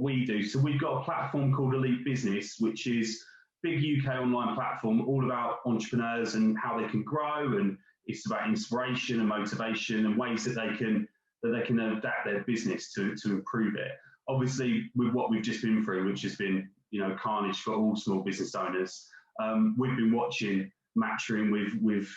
we do. So we've got a platform called Elite Business, which is a big UK online platform all about entrepreneurs and how they can grow, and it's about inspiration and motivation and ways that they can adapt their business to improve it. Obviously, with what we've just been through, which has been carnage for all small business owners, we've been watching Matchroom with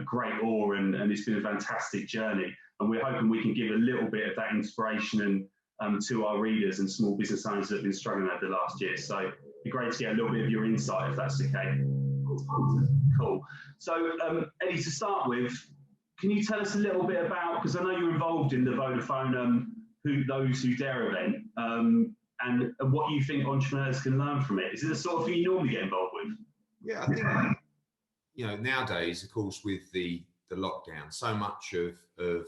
great awe, and it's been a fantastic journey. And we're hoping we can give a little bit of that inspiration and to our readers and small business owners that have been struggling over the last year. So it'd be great to get a little bit of your insight, if that's okay. Cool. So Eddie, to start with, can you tell us a little bit about, because I know you're involved in the Vodafone ThoseWhoDare event, and what you think entrepreneurs can learn from it? Is it the sort of thing you normally get involved with? Yeah, I think nowadays, of course, with the lockdown, so much of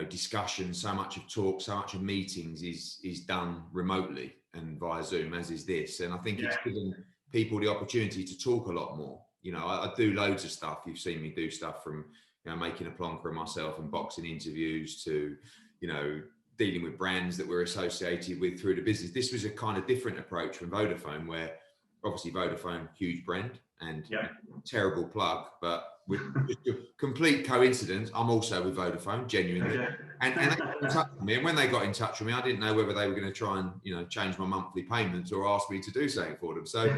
discussion, so much of talk, so much of meetings is done remotely and via Zoom, as is this. And I think it's given people the opportunity to talk a lot more. I do loads of stuff. You've seen me do stuff from making a plonker of myself and boxing interviews to dealing with brands that we're associated with through the business. This was a kind of different approach from Vodafone, where obviously Vodafone, huge brand and terrible plug, but with a complete coincidence, I'm also with Vodafone, genuinely. And they got in touch with me. And when they got in touch with me, I didn't know whether they were going to try and change my monthly payments or ask me to do something for them. So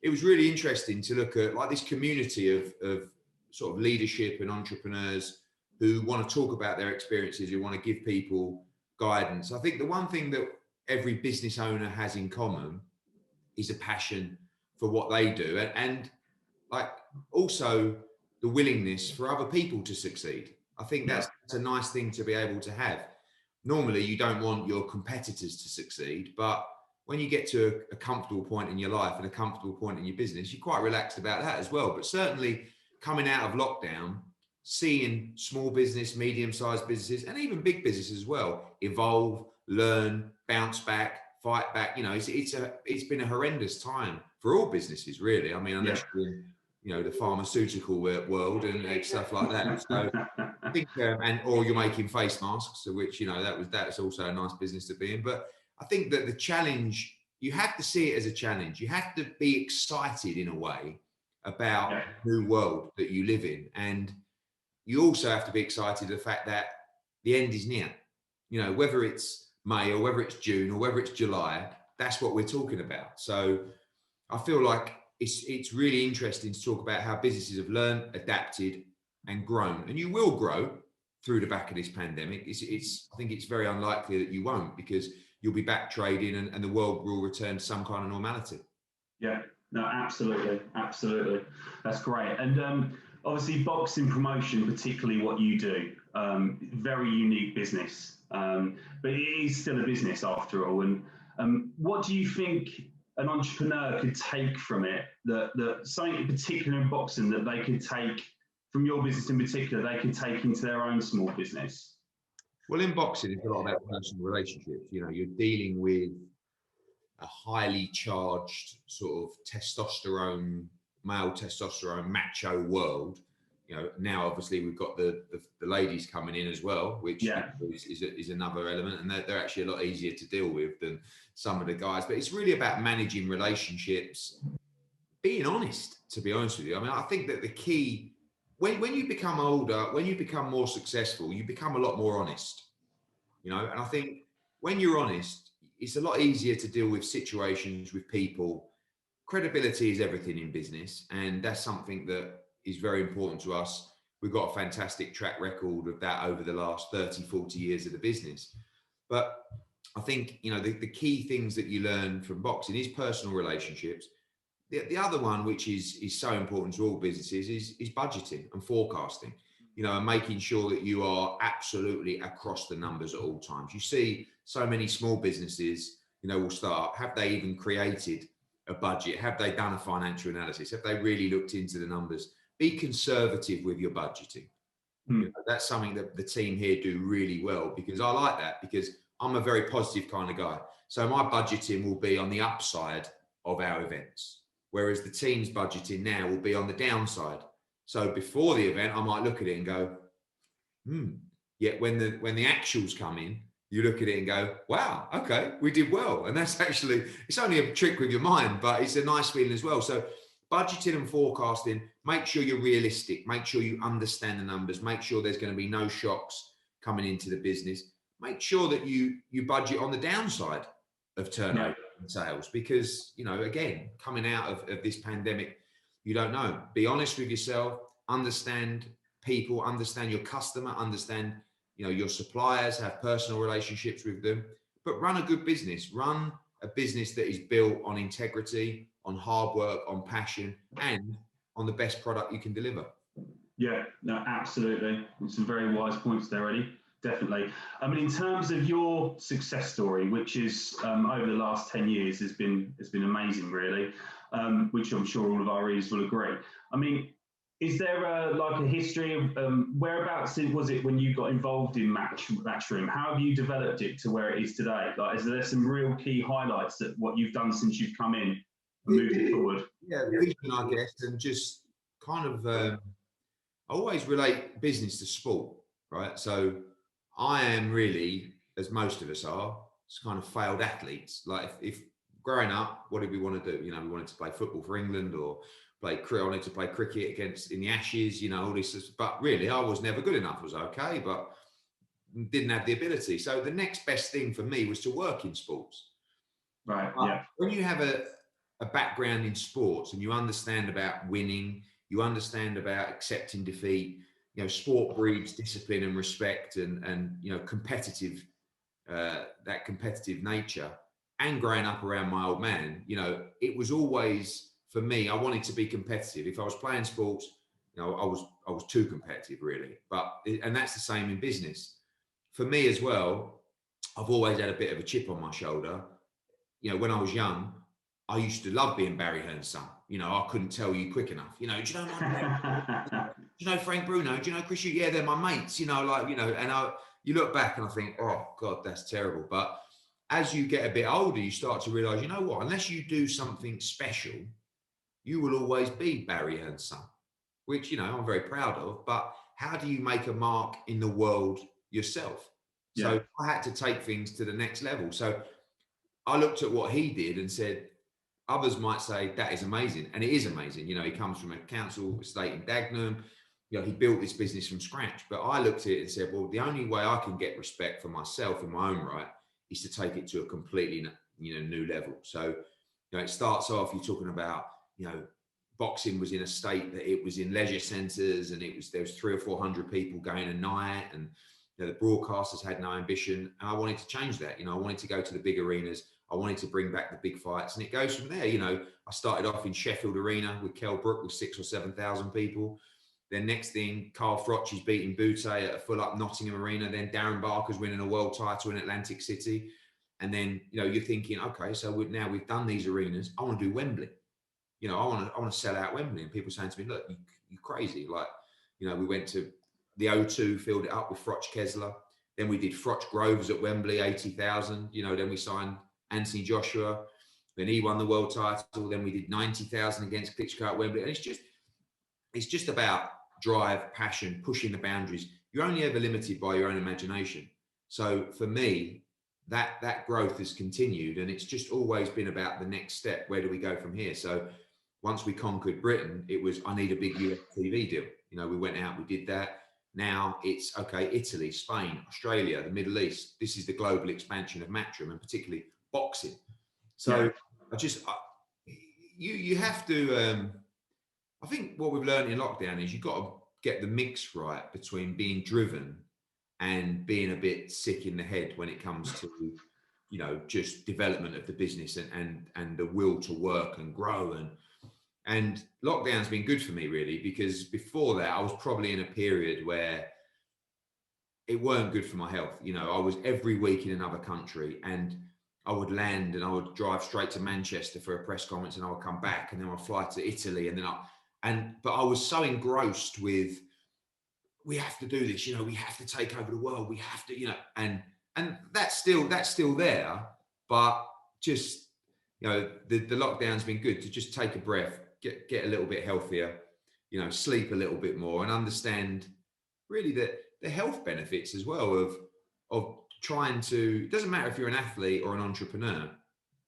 it was really interesting to look at this community of sort of leadership and entrepreneurs who want to talk about their experiences, who want to give people guidance. I think the one thing that every business owner has in common is a passion for what they do, and also the willingness for other people to succeed. I think that's a nice thing to be able to have. Normally, you don't want your competitors to succeed, but when you get to a comfortable point in your life and a comfortable point in your business, you're quite relaxed about that as well. But certainly coming out of lockdown, seeing small business, medium-sized businesses, and even big businesses as well, evolve, learn, bounce back, fight back. It's been a horrendous time for all businesses, really. I mean, unless you're in, the pharmaceutical world and stuff like that. So I think, or you're making face masks, which that's also a nice business to be in. But I think that the challenge, you have to see it as a challenge. You have to be excited in a way about the new world that you live in, and you also have to be excited the fact that the end is near. Whether it's May or whether it's June or whether it's July, that's what we're talking about. So I feel like it's really interesting to talk about how businesses have learned, adapted, and grown. And you will grow through the back of this pandemic. I think it's very unlikely that you won't, because you'll be back trading and the world will return to some kind of normality. Yeah, no, absolutely. That's great. And obviously boxing promotion, particularly what you do, very unique business, but it is still a business after all. And what do you think an entrepreneur could take from it, that something in particular in boxing that they could take from your business in particular, they can take into their own small business? Well, in boxing, it's a lot about personal relationships. You're dealing with a highly charged sort of male testosterone, macho world. Now obviously we've got the ladies coming in as well, which is another element, and they're actually a lot easier to deal with than some of the guys. But it's really about managing relationships, being honest, to be honest with you. I mean, I think that the key, when you become older, when you become more successful, you become a lot more honest, and I think when you're honest, it's a lot easier to deal with situations with people. Credibility is everything in business, and that's something that is very important to us. We've got a fantastic track record of that over the last 30, 40 years of the business. But I think, the key things that you learn from boxing is personal relationships. The other one, which is so important to all businesses, is budgeting and forecasting, and making sure that you are absolutely across the numbers at all times. You see so many small businesses, will start, have they even created a budget? Have they done a financial analysis? Have they really looked into the numbers? Be conservative with your budgeting. That's something that the team here do really well, because I like that, because I'm a very positive kind of guy. So my budgeting will be on the upside of our events, whereas the team's budgeting now will be on the downside. So before the event, I might look at it and go, yet when the actuals come in, you look at it and go, wow, okay, we did well. And that's actually, it's only a trick with your mind, but it's a nice feeling as well. So budgeting and forecasting, make sure you're realistic, make sure you understand the numbers, make sure there's going to be no shocks coming into the business. Make sure that you budget on the downside of turnover and sales, because, you know, again, coming out of this pandemic, you don't know. Be honest with yourself, understand people, understand your customer, understand, you know, your suppliers, have personal relationships with them, but run a good business. Run a business that is built on integrity, on hard work, on passion, and on the best product you can deliver. Yeah, no, absolutely. Some very wise points there, Eddie. Definitely. I mean, in terms of your success story, which is over the last 10 years has been amazing, really, which I'm sure all of our readers will agree. I mean, is there like a history of whereabouts was it when you got involved in Matchroom? How have you developed it to where it is today? Like, is there some real key highlights that what you've done since you've come in and moved it forward? Yeah, vision, I guess, and just kind of, I always relate business to sport, right? So I am really, as most of us are, just kind of failed athletes. Like if growing up, what did we want to do? You know, we wanted to play football for England, or I wanted to play cricket in the Ashes, you know, all this. But really, I was never good enough. I was okay, but didn't have the ability. So the next best thing for me was to work in sports. Right. But yeah. when you have a background in sports and you understand about winning, you understand about accepting defeat, you know, sport breeds discipline and respect and you know, competitive, that competitive nature. And growing up around my old man, you know, it was always, for me, I wanted to be competitive. If I was playing sports, you know, I was too competitive, really. And that's the same in business. For me as well, I've always had a bit of a chip on my shoulder. You know, when I was young, I used to love being Barry Hearn's son. You know, I couldn't tell you quick enough. You know, do you know Frank Bruno? Do you know Chris? Yeah, they're my mates. You know, like, you know, and you look back and I think, oh God, that's terrible. But as you get a bit older, you start to realize, you know what? Unless you do something special, you will always be Barry Hearn's son, which, you know, I'm very proud of. But how do you make a mark in the world yourself? Yeah. So I had to take things to the next level. So I looked at what he did and said, others might say that is amazing, and it is amazing. You know, he comes from a council estate in Dagenham. You know, he built this business from scratch. But I looked at it and said, well, the only way I can get respect for myself in my own right is to take it to a completely, you know, new level. So, you know, it starts off, you're talking about, you know, boxing was in a state that it was in leisure centres, and there was 300 or 400 people going a night, and you know, the broadcasters had no ambition. And I wanted to change that. You know, I wanted to go to the big arenas. I wanted to bring back the big fights, and it goes from there. You know, I started off in Sheffield Arena with Kell Brook with 6,000 or 7,000 people. Then next thing, Carl Froch is beating Butte at a full up Nottingham Arena. Then Darren Barker's winning a world title in Atlantic City. And then, you know, you're thinking, okay, so now we've done these arenas. I want to do Wembley. You know, I want to sell out Wembley. And people saying to me, look, you're crazy. Like, you know, we went to the O2, filled it up with Froch Kessler. Then we did Froch Groves at Wembley, 80,000. You know, then we signed Anthony Joshua, then he won the world title. Then we did 90,000 against Klitschko at Wembley. And it's just about drive, passion, pushing the boundaries. You're only ever limited by your own imagination. So for me, that growth has continued, and it's just always been about the next step. Where do we go from here? So once we conquered Britain, it was, I need a big US TV deal. You know, we went out, we did that. Now it's, okay, Italy, Spain, Australia, the Middle East. This is the global expansion of Matchroom, and particularly boxing. So you have to, I think what we've learned in lockdown is you've got to get the mix right between being driven and being a bit sick in the head when it comes to, you know, just development of the business and the will to work and grow. And lockdown's been good for me, really, because before that I was probably in a period where it weren't good for my health. You know, I was every week in another country, and I would land and I would drive straight to Manchester for a press conference, and I would come back and then I'd fly to Italy, and then but I was so engrossed with, we have to do this, you know, we have to take over the world, we have to, you know, and that's still there, but just, you know, the lockdown's been good to just take a breath, get a little bit healthier, you know, sleep a little bit more, and understand really the health benefits as well of trying to, it doesn't matter if you're an athlete or an entrepreneur,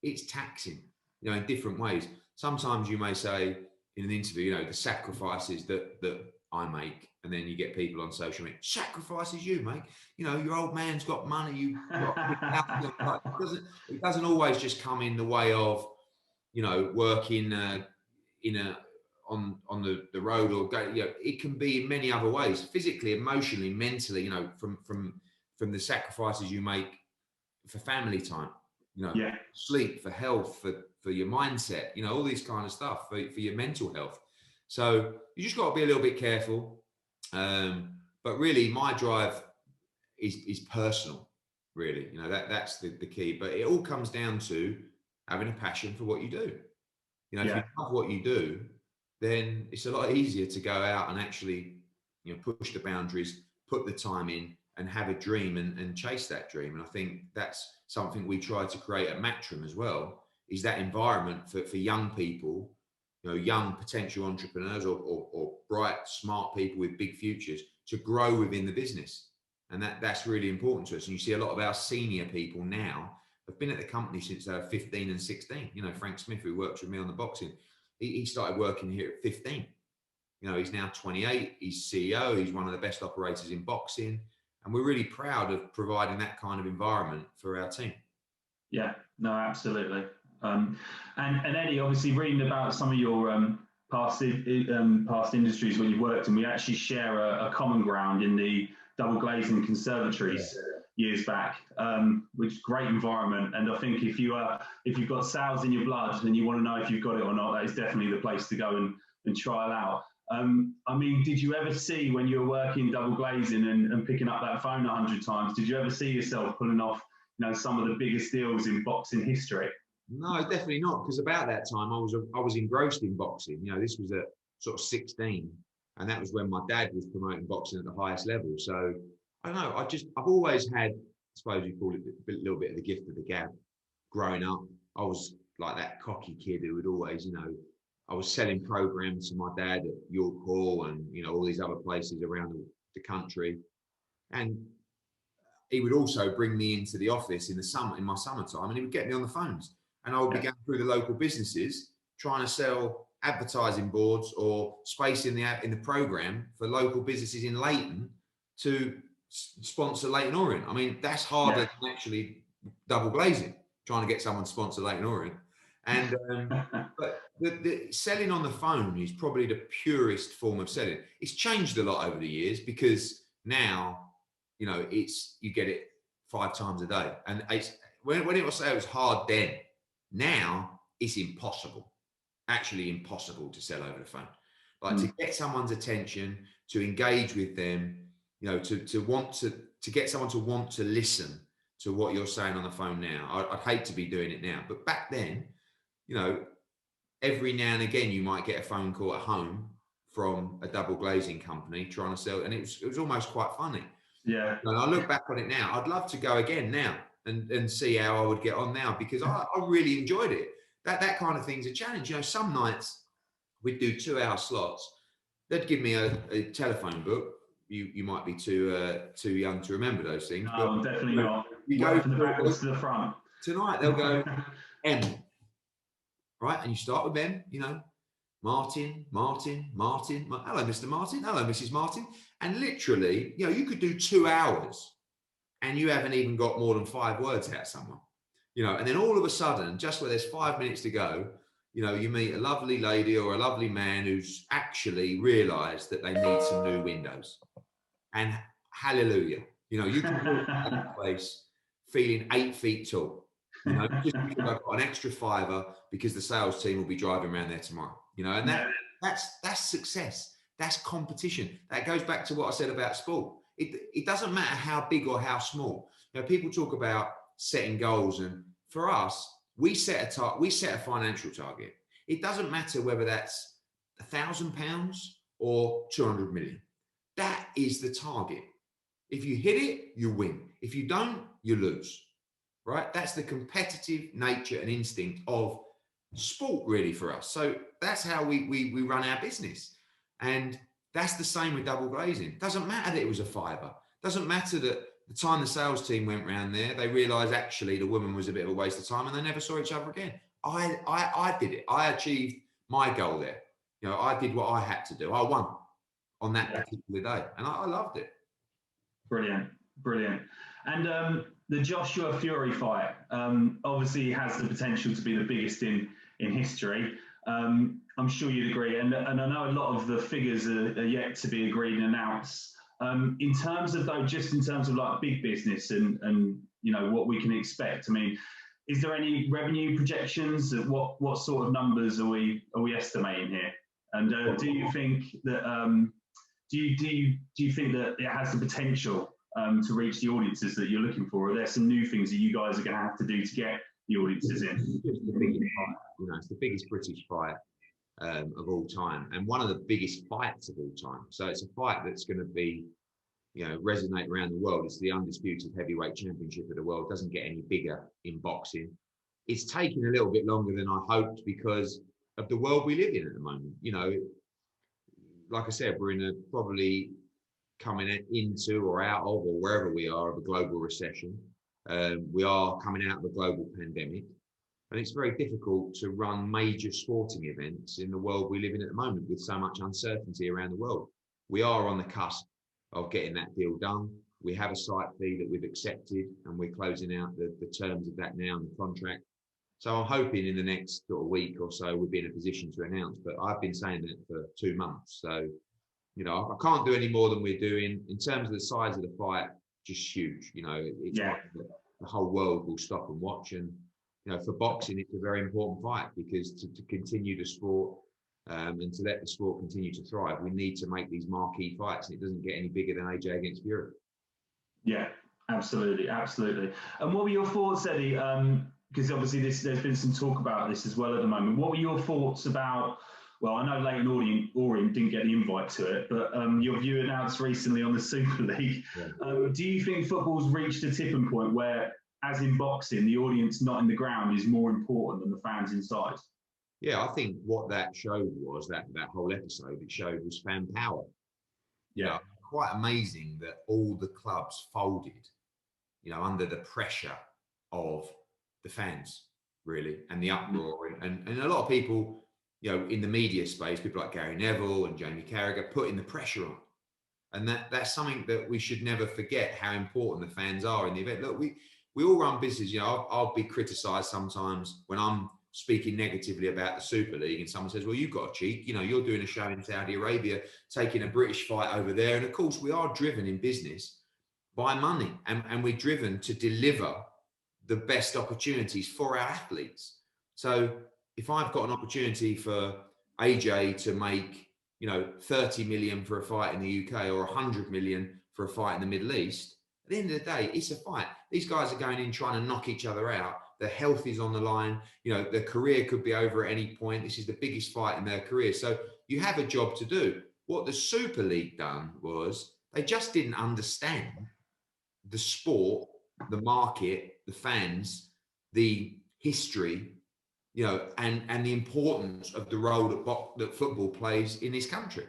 it's taxing, you know, in different ways. Sometimes you may say in an interview, you know, the sacrifices that I make, and then you get people on social media, sacrifices you make, you know, your old man's got money, you've got a big house. It doesn't always just come in the way of, you know, working on the road, or go, you know, it can be in many other ways, physically, emotionally, mentally, you know, from the sacrifices you make for family time, you know, Yeah. sleep, for health, for your mindset, you know, all these kind of stuff, for your mental health. So you just got to be a little bit careful. But really, my drive is personal, really. You know, that's the key. But it all comes down to having a passion for what you do. You know, if you love what you do, then it's a lot easier to go out and actually, you know, push the boundaries, put the time in, and have a dream and chase that dream. And I think that's something we try to create at Matchroom as well, is that environment for young people, you know, young potential entrepreneurs or bright, smart people with big futures to grow within the business. And that's really important to us. And you see a lot of our senior people now have been at the company since they were 15 and 16. You know, Frank Smith, who works with me on the boxing, he started working here at 15. You know, he's now 28, he's CEO, he's one of the best operators in boxing. And we're really proud of providing that kind of environment for our team. Yeah, no, absolutely. And Eddie, obviously reading about some of your past industries when you worked, and we actually share a common ground in the double glazing conservatories years back, which is a great environment. And I think if you've got sales in your blood and you want to know if you've got it or not, that is definitely the place to go and trial out. I mean, did you ever see, when you were working double glazing and picking up that phone 100 times, did you ever see yourself pulling off, you know, some of the biggest deals in boxing history? No, definitely not. Because about that time, I was engrossed in boxing. You know, this was at sort of 16, and that was when my dad was promoting boxing at the highest level. So I don't know. I've always had, I suppose you call it a little bit of the gift of the gab. Growing up, I was like that cocky kid who would always, you know, I was selling programs to my dad at York Hall and, you know, all these other places around the country. And he would also bring me into the office in my summertime, and he would get me on the phones, and I would be going through the local businesses trying to sell advertising boards or space in the program for local businesses in Leighton to sponsor Leighton Orient. I mean, that's harder than actually double glazing, trying to get someone to sponsor Leighton Orient. And but the selling on the phone is probably the purest form of selling. It's changed a lot over the years, because now, you know, you get it 5 times a day. And it's, when it was say it was hard then, now it's impossible, actually impossible to sell over the phone. Like to get someone's attention, to engage with them, you know, to get someone to want to listen to what you're saying on the phone now. I'd hate to be doing it now, but back then, you know, every now and again you might get a phone call at home from a double glazing company trying to sell, and it was almost quite funny. Yeah. And I look back on it now, I'd love to go again now and see how I would get on now, because I really enjoyed it. That kind of thing's a challenge. You know, some nights we'd do 2-hour slots. They'd give me a telephone book. You might be too young to remember those things. No, but, definitely you know, not. You go from the backwards to the front. Tonight they'll go M, right? And you start with M, you know, Martin. Hello, Mr. Martin. Hello, Mrs. Martin. And literally, you know, you could do 2 hours and you haven't even got more than 5 words out of someone, you know, and then all of a sudden, just where there's 5 minutes to go, you know, you meet a lovely lady or a lovely man who's actually realized that they need some new windows. And hallelujah, you know, you can walk out of that place feeling 8 feet tall, you know, just because I've got an extra fiver because the sales team will be driving around there tomorrow, you know, and that's success. That's competition. That goes back to what I said about sport. It doesn't matter how big or how small. You know, people talk about setting goals, and for us, we set a financial target. It doesn't matter whether that's £1,000 or 200 million. That is the target. If you hit it, you win. If you don't, you lose. Right? That's the competitive nature and instinct of sport, really, for us. So that's how we run our business. And that's the same with double glazing. Doesn't matter that it was a fiver. Doesn't matter that the time the sales team went round there, they realised actually the woman was a bit of a waste of time, and they never saw each other again. I did it. I achieved my goal there. You know, I did what I had to do. I won on that particular day, and I loved it. Brilliant, brilliant. And the Joshua Fury fight obviously has the potential to be the biggest in history. I'm sure you'd agree. And I know a lot of the figures are yet to be agreed and announced. In terms of though, just in terms of like big business and you know what we can expect. I mean, is there any revenue projections? What sort of numbers are we estimating here? And do you think that do you think that it has the potential to reach the audiences that you're looking for? Are there some new things that you guys are going to have to do to get the audiences in? It's the biggest fight. You know, it's the biggest British fight of all time, and one of the biggest fights of all time. So it's a fight that's going to be, you know, resonate around the world. It's the undisputed heavyweight championship of the world. It doesn't get any bigger in boxing. It's taken a little bit longer than I hoped because of the world we live in at the moment. You know, like I said, we're in a probably coming into or out of or wherever we are of a global recession. We are coming out of a global pandemic. And it's very difficult to run major sporting events in the world we live in at the moment with so much uncertainty around the world. We are on the cusp of getting that deal done. We have a site fee that we've accepted and we're closing out the terms of that now in the contract. So I'm hoping in the next sort of week or so we'll be in a position to announce, but I've been saying that for 2 months. So, you know, I can't do any more than we're doing. In terms of the size of the fight, just huge. You know, it's like the whole world will stop and watch. And, you know, for boxing, it's a very important fight because to continue the sport and to let the sport continue to thrive, we need to make these marquee fights, and it doesn't get any bigger than AJ against Fury. Yeah, absolutely, absolutely. And what were your thoughts, Eddie? Because obviously there's been some talk about this as well at the moment. What were your thoughts about? Well, I know Leighton Orient didn't get the invite to it, but your view announced recently on the Super League. Yeah. Do you think football's reached a tipping point where, as in boxing, the audience not in the ground is more important than the fans inside? Yeah, I think what that showed was that whole episode, it showed was fan power. Yeah. You know, quite amazing that all the clubs folded, you know, under the pressure of the fans, really, and the uproar. And a lot of people, you know, in the media space, people like Gary Neville and Jamie Carragher putting the pressure on. And that's something that we should never forget, how important the fans are in the event. Look, we all run business. You know, I'll be criticised sometimes when I'm speaking negatively about the Super League and someone says, well, you've got a cheek. You know, you're doing a show in Saudi Arabia, taking a British fight over there. And of course, we are driven in business by money, and we're driven to deliver the best opportunities for our athletes. So if I've got an opportunity for AJ to make, you know, 30 million for a fight in the UK or 100 million for a fight in the Middle East, at the end of the day, it's a fight. These guys are going in trying to knock each other out. Their health is on the line. You know, their career could be over at any point. This is the biggest fight in their career. So you have a job to do. What the Super League done was they just didn't understand the sport, the market, the fans, the history, you know, and the importance of the role that football plays in this country.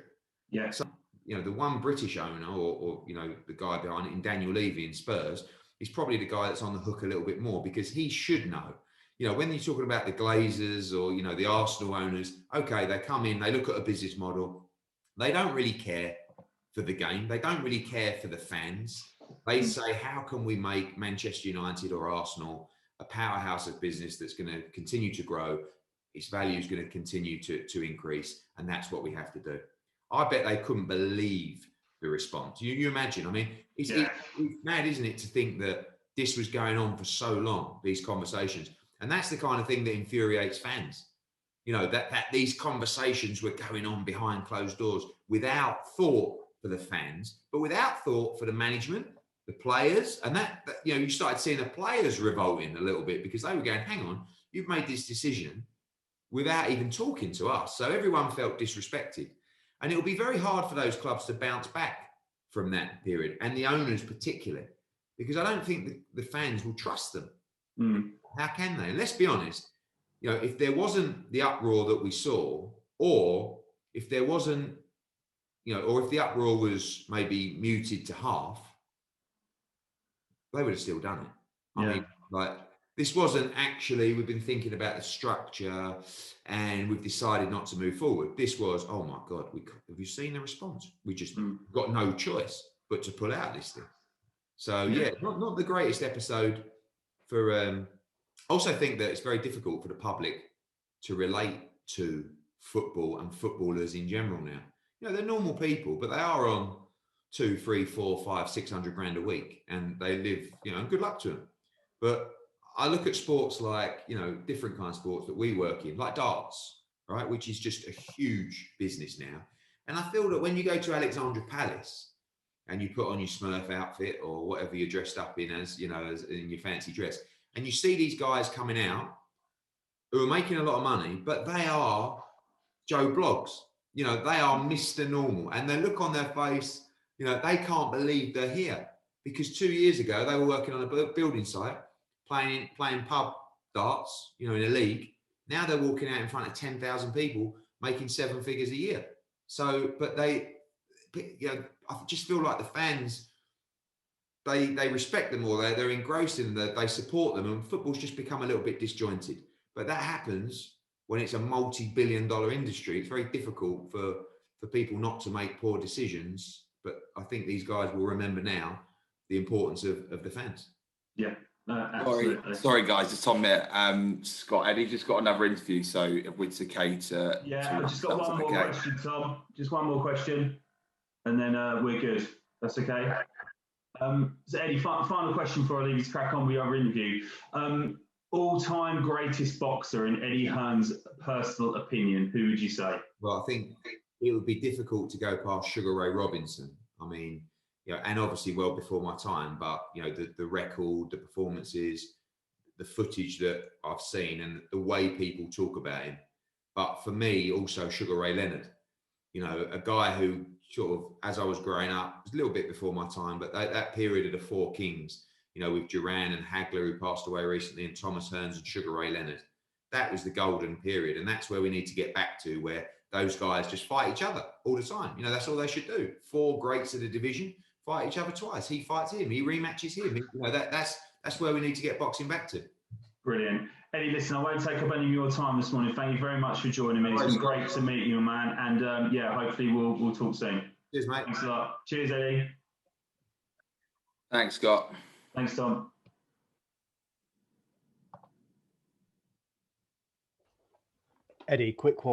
Yeah. So, you know, the one British owner or you know, the guy behind it in Daniel Levy in Spurs is probably the guy that's on the hook a little bit more because he should know. You know, when you're talking about the Glazers or, you know, the Arsenal owners, okay, they come in, they look at a business model. They don't really care for the game. They don't really care for the fans. They say, how can we make Manchester United or Arsenal a powerhouse of business that's going to continue to grow? Its value is going to continue to increase. And that's what we have to do. I bet they couldn't believe the response. You imagine, I mean, it's mad, isn't it, to think that this was going on for so long, these conversations. And that's the kind of thing that infuriates fans. You know, that these conversations were going on behind closed doors without thought for the fans, but without thought for the management, the players, and that you know, you started seeing the players revolting a little bit because they were going, hang on, you've made this decision without even talking to us. So everyone felt disrespected. And it will be very hard for those clubs to bounce back from that period, and the owners particularly, because I don't think the fans will trust them. How can they? And let's be honest, you know, if there wasn't the uproar that we saw, or if there wasn't, you know, or if the uproar was maybe muted to half, they would have still done it. I Yeah. mean, like, this wasn't actually, we've been thinking about the structure and we've decided not to move forward. This was, oh my God, have you seen the response? We just got no choice but to pull out this thing. So yeah, not the greatest episode for, I also think that it's very difficult for the public to relate to football and footballers in general now. You know, they're normal people, but they are on 2, 3, 4, 5, 600 grand a week, and they live, you know, and good luck to them. But I look at sports like, you know, different kind of sports that we work in, like darts, right, which is just a huge business now. And I feel that when you go to Alexandra Palace and you put on your Smurf outfit or whatever you're dressed up in as, you know, as in your fancy dress, and you see these guys coming out who are making a lot of money, but they are Joe Bloggs. You know, they are Mr. Normal, and they look on their face, you know, they can't believe they're here, because 2 years ago they were working on a building site, playing pub darts, you know, in a league. Now they're walking out in front of 10,000 people, making 7 figures a year. So, but you know, I just feel like the fans, they respect them more. They're engrossed in them. They support them, and football's just become a little bit disjointed. But that happens when it's a multi-billion-dollar industry. It's very difficult for people not to make poor decisions. But I think these guys will remember now the importance of the fans. Yeah, absolutely. Sorry, guys, it's Tom here. Scott, Eddie just got another interview, so if it's okay to... Yeah, I've just got one more question, Tom. Just one more question, and then we're good. That's okay? So Eddie, final question before I leave you to crack on with your other interview. All-time greatest boxer in Eddie Hearn's personal opinion, who would you say? Well, I think it would be difficult to go past Sugar Ray Robinson. I mean, you know, and obviously well before my time, but you know, the record, the performances, the footage that I've seen, and the way people talk about him. But for me, also Sugar Ray Leonard, you know, a guy who sort of, as I was growing up, was a little bit before my time, but that period of the Four Kings, you know, with Duran and Hagler, who passed away recently, and Thomas Hearns and Sugar Ray Leonard, that was the golden period. And that's where we need to get back to, where those guys just fight each other all the time. You know, that's all they should do. 4 greats of the division fight each other twice. He fights him, he rematches him. You know, that's where we need to get boxing back to. Brilliant. Eddie, listen, I won't take up any of your time this morning. Thank you very much for joining me. It's been great to meet you, man. And yeah, hopefully we'll talk soon. Cheers, mate. Thanks a lot. Cheers, Eddie. Thanks, Scott. Thanks, Tom. Eddie, quick one.